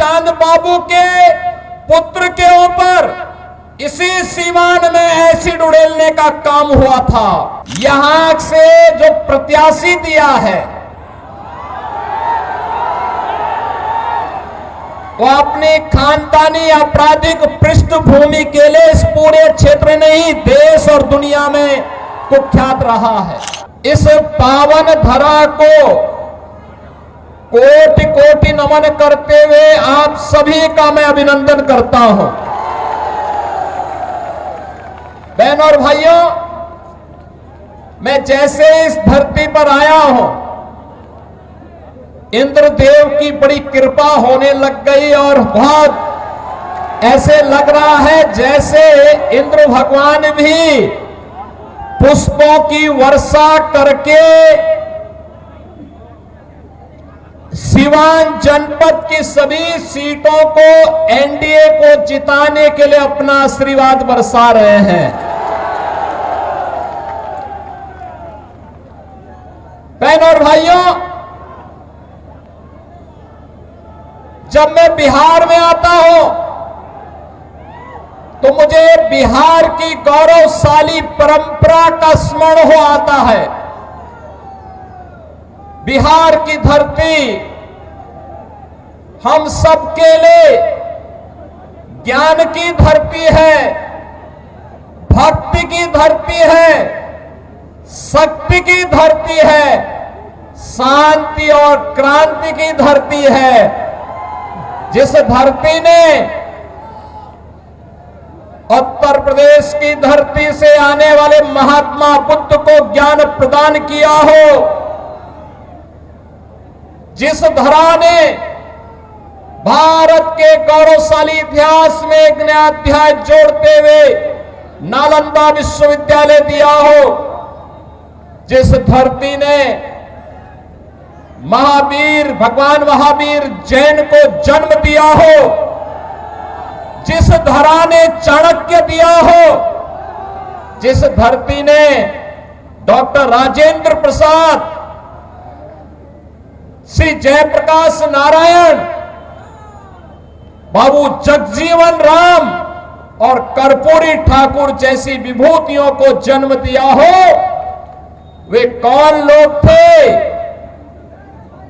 चांद बाबू के पुत्र के ऊपर इसी सीवान में एसिड उड़ेलने का काम हुआ था। यहां से जो प्रत्याशी दिया है वो अपनी खानदानी आपराधिक पृष्ठभूमि के लिए इस पूरे क्षेत्र नहीं देश और दुनिया में कुख्यात रहा है। इस पावन धरा को कोटि कोटि नमन करते हुए आप सभी का मैं अभिनंदन करता हूं। बहनों और भाइयों, मैं जैसे इस धरती पर आया हूं, इंद्रदेव की बड़ी कृपा होने लग गई और बहुत ऐसे लग रहा है जैसे इंद्र भगवान भी पुष्पों की वर्षा करके सिवान जनपद की सभी सीटों को एनडीए को जिताने के लिए अपना आशीर्वाद बरसा रहे हैं। बहनों और भाइयों, जब मैं बिहार में आता हूं तो मुझे बिहार की गौरवशाली परंपरा का स्मरण हो आता है। बिहार की धरती हम सबके लिए ज्ञान की धरती है, भक्ति की धरती है, शक्ति की धरती है, शांति और क्रांति की धरती है। जिस धरती ने उत्तर प्रदेश की धरती से आने वाले महात्मा बुद्ध को ज्ञान प्रदान किया हो, जिस धरा ने भारत के गौरवशाली इतिहास में एक नया अध्याय जोड़ते हुए नालंदा विश्वविद्यालय दिया हो, जिस धरती ने महावीर भगवान महावीर जैन को जन्म दिया हो, जिस धरा ने चाणक्य दिया हो, जिस धरती ने डॉक्टर राजेंद्र प्रसाद, श्री जयप्रकाश नारायण, बाबू जगजीवन राम और कर्पूरी ठाकुर जैसी विभूतियों को जन्म दिया हो, वे कौन लोग थे?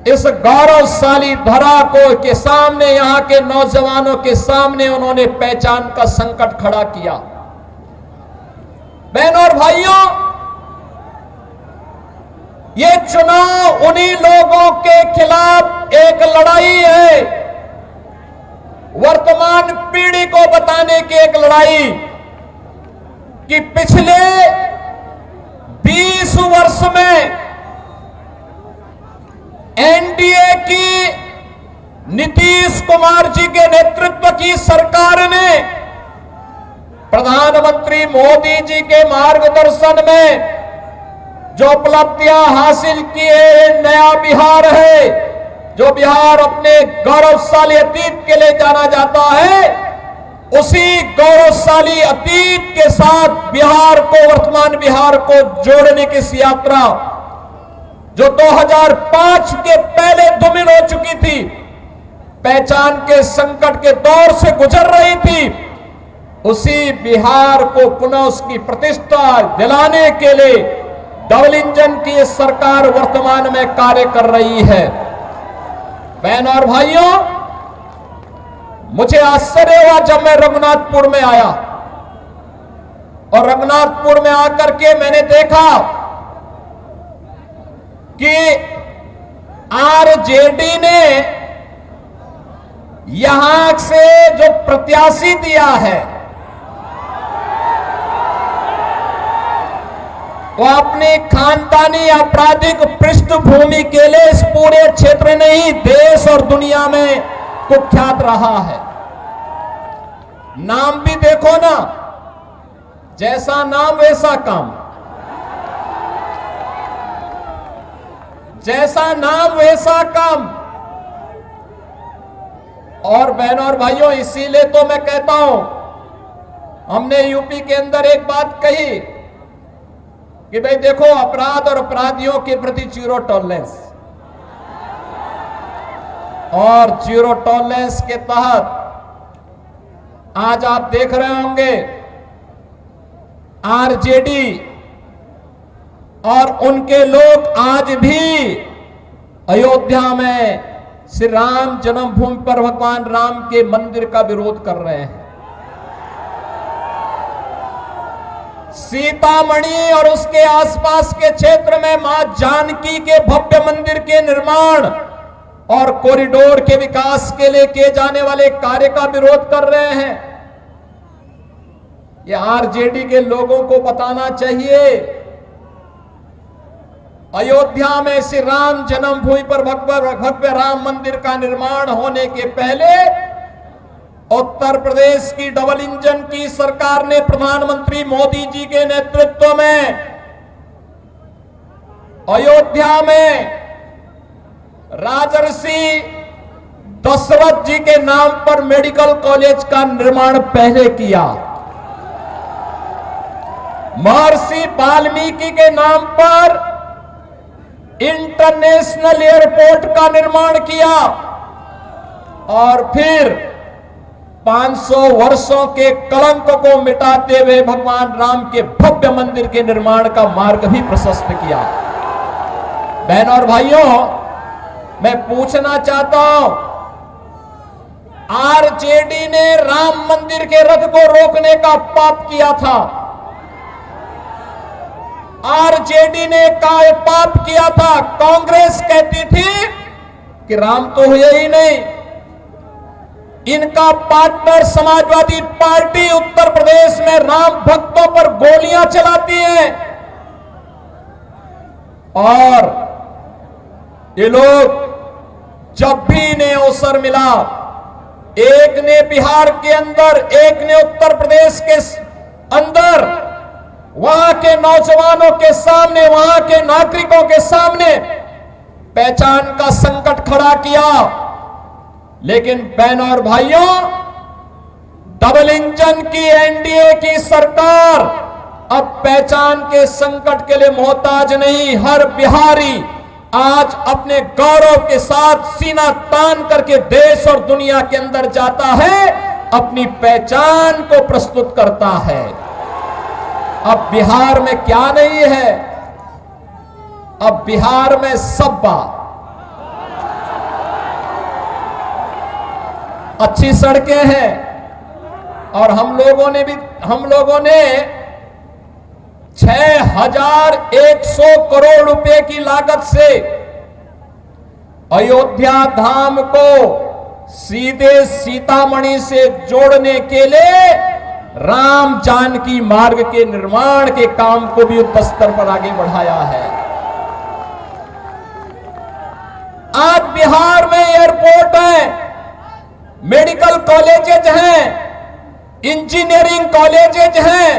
इस गौरवशाली धरा को के सामने, यहां के नौजवानों के सामने उन्होंने पहचान का संकट खड़ा किया। बहनों और भाइयों, ये चुनाव उन्हीं लोगों के खिलाफ एक लड़ाई है, वर्तमान पीढ़ी को बताने की एक लड़ाई कि पिछले 20 वर्ष में एनडीए की नीतीश कुमार जी के नेतृत्व की सरकार ने प्रधानमंत्री मोदी जी के मार्गदर्शन में जो उपलब्धियां हासिल की है, नया बिहार है, जो बिहार अपने गौरवशाली अतीत के लिए जाना जाता है, उसी गौरवशाली अतीत के साथ बिहार को, वर्तमान बिहार को जोड़ने की इस यात्रा जो 2005 के पहले धूमिल हो चुकी थी, पहचान के संकट के दौर से गुजर रही थी, उसी बिहार को पुनः उसकी प्रतिष्ठा दिलाने के लिए डबल इंजन की सरकार वर्तमान में कार्य कर रही है। बहनों और भाइयों, मुझे आश्चर्य हुआ जब मैं रघुनाथपुर में आया और रघुनाथपुर में आकर के मैंने देखा कि आरजेडी ने यहां से जो प्रत्याशी दिया है वो अपनी खानदानी आपराधिक पृष्ठभूमि के लिए इस पूरे क्षेत्र नहीं देश और दुनिया में कुख्यात रहा है। नाम भी देखो ना, जैसा नाम वैसा काम, जैसा नाम वैसा काम। और बहनों और भाइयों, इसीलिए तो मैं कहता हूं, हमने यूपी के अंदर एक बात कही कि भाई देखो, अपराध और अपराधियों के प्रति जीरो टॉलरेंस, और जीरो टॉलरेंस के तहत आज आप देख रहे होंगे आरजेडी और उनके लोग आज भी अयोध्या में श्री राम जन्मभूमि पर भगवान राम के मंदिर का विरोध कर रहे हैं। सीतामढ़ी और उसके आसपास के क्षेत्र में मां जानकी के भव्य मंदिर के निर्माण और कॉरिडोर के विकास के लिए किए जाने वाले कार्य का विरोध कर रहे हैं। यह आरजेडी के लोगों को बताना चाहिए, अयोध्या में श्री राम जन्मभूमि पर भव्य राम मंदिर का निर्माण होने के पहले उत्तर प्रदेश की डबल इंजन की सरकार ने प्रधानमंत्री मोदी जी के नेतृत्व में अयोध्या में राजर्षि दशरथ जी के नाम पर मेडिकल कॉलेज का निर्माण पहले किया, महर्षि वाल्मीकि के नाम पर इंटरनेशनल एयरपोर्ट का निर्माण किया और फिर 500 वर्षों के कलंक को मिटाते हुए भगवान राम के भव्य मंदिर के निर्माण का मार्ग भी प्रशस्त किया। बहनों और भाइयों, मैं पूछना चाहता हूं, आरजेडी ने राम मंदिर के रथ को रोकने का पाप किया था, आरजेडी ने पाप किया था। कांग्रेस कहती थी कि राम तो हुए ही नहीं। इनका पार्टनर समाजवादी पार्टी उत्तर प्रदेश में राम भक्तों पर गोलियां चलाती है और ये लोग जब भी इन्हें अवसर मिला, एक ने बिहार के अंदर, एक ने उत्तर प्रदेश के अंदर, वहां के नौजवानों के सामने, वहां के नागरिकों के सामने पहचान का संकट खड़ा किया। लेकिन बहनों और भाइयों, डबल इंजन की एनडीए की सरकार अब पहचान के संकट के लिए मोहताज नहीं। हर बिहारी आज अपने गौरव के साथ सीना तान करके देश और दुनिया के अंदर जाता है, अपनी पहचान को प्रस्तुत करता है। अब बिहार में क्या नहीं है? अब बिहार में सब अच्छी सड़कें हैं और हम लोगों ने 6100 करोड़ रुपए की लागत से अयोध्या धाम को सीधे सीतामढ़ी से जोड़ने के लिए राम जानकी मार्ग के निर्माण के काम को भी युद्ध स्तर पर आगे बढ़ाया है। आज बिहार में एयरपोर्ट है, मेडिकल कॉलेजेज हैं, इंजीनियरिंग कॉलेजेज हैं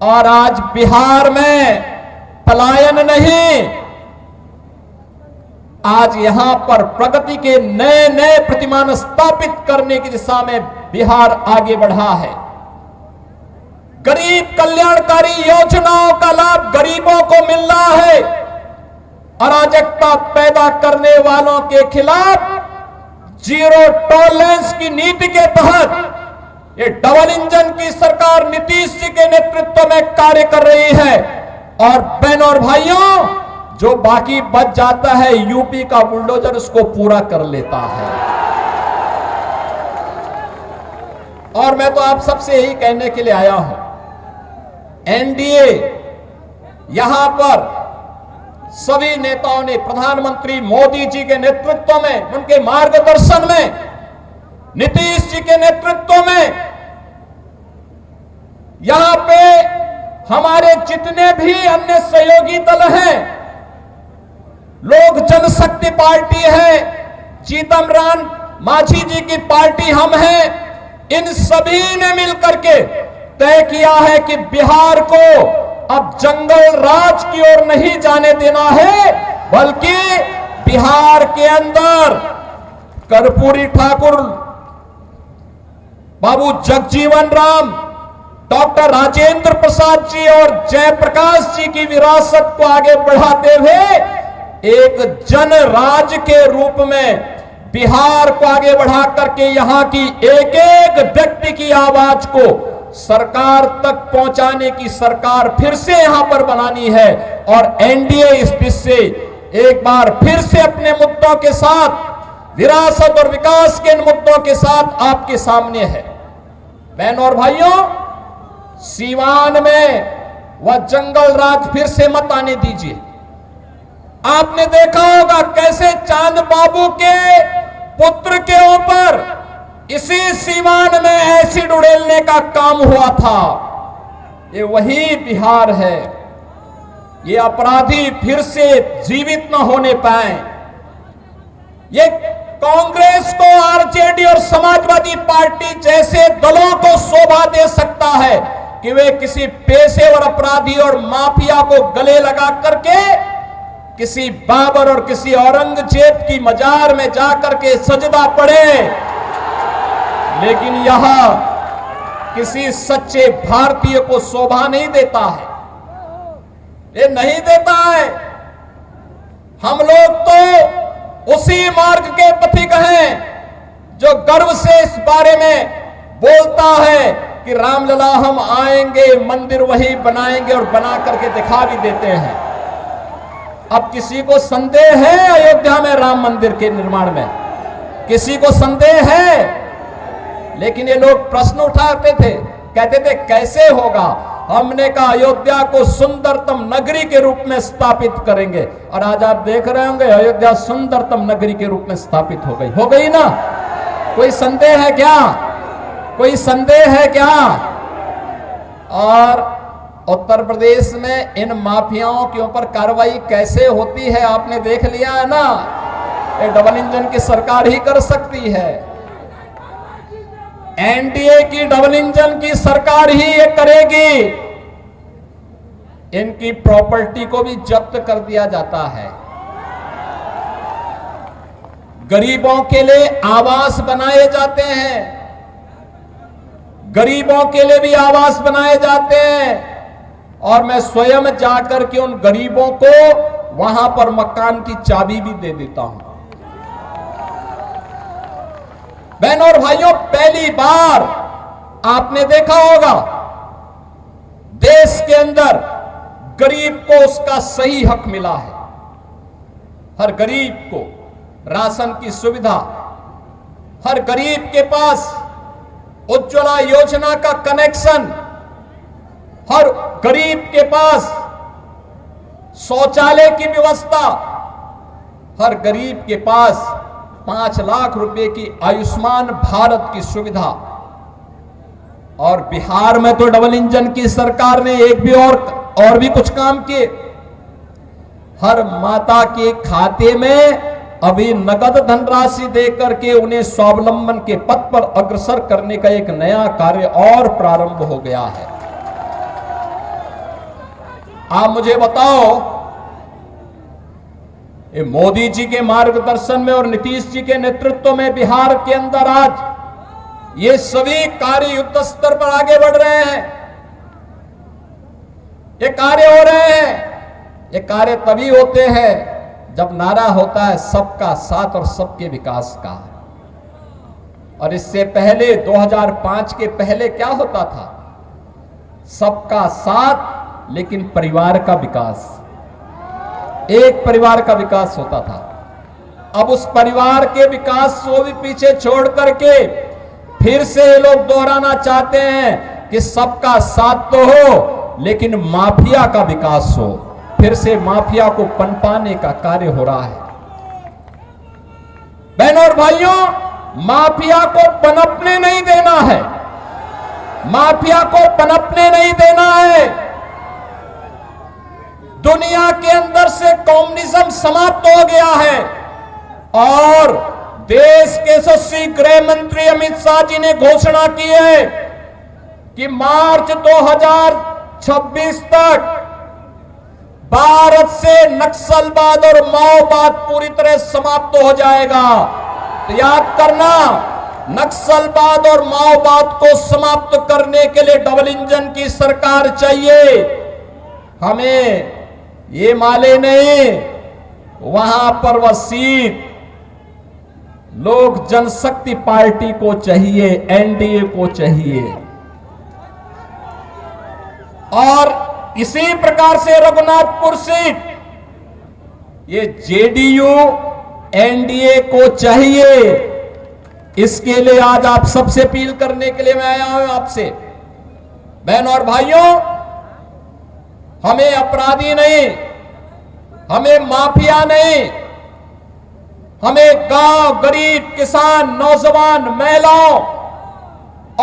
और आज बिहार में पलायन नहीं, आज यहां पर प्रगति के नए नए प्रतिमान स्थापित करने की दिशा में बिहार आगे बढ़ा है। गरीब कल्याणकारी योजनाओं का लाभ गरीबों को मिल रहा है। अराजकता पैदा करने वालों के खिलाफ जीरो टॉलरेंस की नीति के तहत ये डबल इंजन की सरकार नीतीश जी के नेतृत्व में कार्य कर रही है। और बहनों और भाइयों, जो बाकी बच जाता है यूपी का बुलडोजर उसको पूरा कर लेता है। और मैं तो आप सबसे यही कहने के लिए आया हूं, एनडीए यहां पर सभी नेताओं ने प्रधानमंत्री मोदी जी के नेतृत्व में, उनके मार्गदर्शन में, नीतीश जी के नेतृत्व में यहां पे हमारे जितने भी अन्य सहयोगी दल हैं, लोक जनशक्ति पार्टी है, जीतन राम मांझी जी की पार्टी हम हैं, इन सभी ने मिलकर के तय किया है कि बिहार को अब जंगल राज की ओर नहीं जाने देना है, बल्कि बिहार के अंदर कर्पूरी ठाकुर, बाबू जगजीवन राम, डॉक्टर राजेंद्र प्रसाद जी और जयप्रकाश जी की विरासत को आगे बढ़ाते हुए एक जनराज के रूप में बिहार को आगे बढ़ा करके यहां की एक एक व्यक्ति की आवाज को सरकार तक पहुंचाने की सरकार फिर से यहां पर बनानी है। और एनडीए इस दिश से एक बार फिर से अपने मुद्दों के साथ, विरासत और विकास के इन मुद्दों के साथ आपके सामने है। बहनों और भाइयों, सीवान में वह जंगल राज फिर से मत आने दीजिए। आपने देखा होगा कैसे चांद बाबू के पुत्र के ऊपर इसी सीवान में एसिड उड़ेलने का काम हुआ था। ये वही बिहार है। ये अपराधी फिर से जीवित न होने पाए। ये कांग्रेस को, आरजेडी और समाजवादी पार्टी जैसे दलों को शोभा दे सकता है कि वे किसी पेशेवर अपराधी और माफिया को गले लगा करके किसी बाबर और किसी औरंगजेब की मजार में जाकर के सजदा पड़े, लेकिन यह किसी सच्चे भारतीय को शोभा नहीं देता है। ये नहीं देता है। हम लोग तो उसी मार्ग के पथिक हैं जो गर्व से इस बारे में बोलता है कि रामलला हम आएंगे, मंदिर वही बनाएंगे और बना करके दिखा भी देते हैं। अब किसी को संदेह है अयोध्या में राम मंदिर के निर्माण में? किसी को संदेह है? लेकिन ये लोग प्रश्न उठाते थे, कहते थे कैसे होगा? हमने कहा अयोध्या को सुंदरतम नगरी के रूप में स्थापित करेंगे। और आज आप देख रहे होंगे अयोध्या सुंदरतम नगरी के रूप में स्थापित हो गई ना? कोई संदेह है क्या? कोई संदेह है क्या? और उत्तर प्रदेश में इन माफियाओं के ऊपर कार्रवाई कैसे होती है आपने देख लिया है ना? ये डबल इंजन की सरकार ही कर सकती है। एनडीए की डबल इंजन की सरकार ही ये करेगी। इनकी प्रॉपर्टी को भी जब्त कर दिया जाता है। गरीबों के लिए आवास बनाए जाते हैं। गरीबों के लिए भी आवास बनाए जाते हैं। और मैं स्वयं जाकर के उन गरीबों को वहां पर मकान की चाबी भी दे देता हूं। बहनों और भाइयों, पहली बार आपने देखा होगा देश के अंदर गरीब को उसका सही हक मिला है। हर गरीब को राशन की सुविधा, हर गरीब के पास उज्ज्वला योजना का कनेक्शन, हर गरीब के पास शौचालय की व्यवस्था, हर गरीब के पास 5 लाख रुपए की आयुष्मान भारत की सुविधा। और बिहार में तो डबल इंजन की सरकार ने एक भी और भी कुछ काम किए। हर माता के खाते में अभी नगद धनराशि देकर के उन्हें स्वावलंबन के पथ पर अग्रसर करने का एक नया कार्य और प्रारंभ हो गया है। आप मुझे बताओ, ये मोदी जी के मार्गदर्शन में और नीतीश जी के नेतृत्व में बिहार के अंदर आज ये सभी कार्य युद्ध स्तर पर आगे बढ़ रहे हैं। ये कार्य हो रहे हैं। ये कार्य तभी होते हैं जब नारा होता है सबका साथ और सबके विकास का। और इससे पहले 2005 के पहले क्या होता था? सबका साथ लेकिन परिवार का विकास, एक परिवार का विकास होता था। अब उस परिवार के विकास को भी पीछे छोड़ करके फिर से ये लोग दोहराना चाहते हैं कि सबका साथ तो हो लेकिन माफिया का विकास हो। फिर से माफिया को पनपाने का कार्य हो रहा है। बहनों और भाइयों, माफिया को पनपने नहीं देना है। माफिया को पनपने नहीं देना है। दुनिया के अंदर से कम्युनिज्म समाप्त हो गया है। और देश के यशस्वी गृह मंत्री अमित शाह जी ने घोषणा की है कि मार्च 2026 तक भारत से नक्सलवाद और माओवाद पूरी तरह समाप्त हो जाएगा। तो याद करना, नक्सलवाद और माओवाद को समाप्त करने के लिए डबल इंजन की सरकार चाहिए। हमें ये माले नहीं, वहां पर वह सीट लोक जनशक्ति पार्टी को चाहिए, एनडीए को चाहिए। और इसी प्रकार से रघुनाथपुर सीट ये जेडीयू एनडीए को चाहिए। इसके लिए आज आप सबसे अपील करने के लिए मैं आया हूं आपसे, बहनों और भाइयों, हमें अपराधी नहीं, हमें माफिया नहीं, हमें गांव, गरीब, किसान, नौजवान, महिलाओं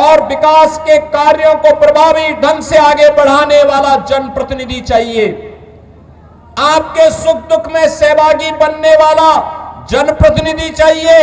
और विकास के कार्यों को प्रभावी ढंग से आगे बढ़ाने वाला जनप्रतिनिधि चाहिए। आपके सुख दुख में सहभागी बनने वाला जनप्रतिनिधि चाहिए।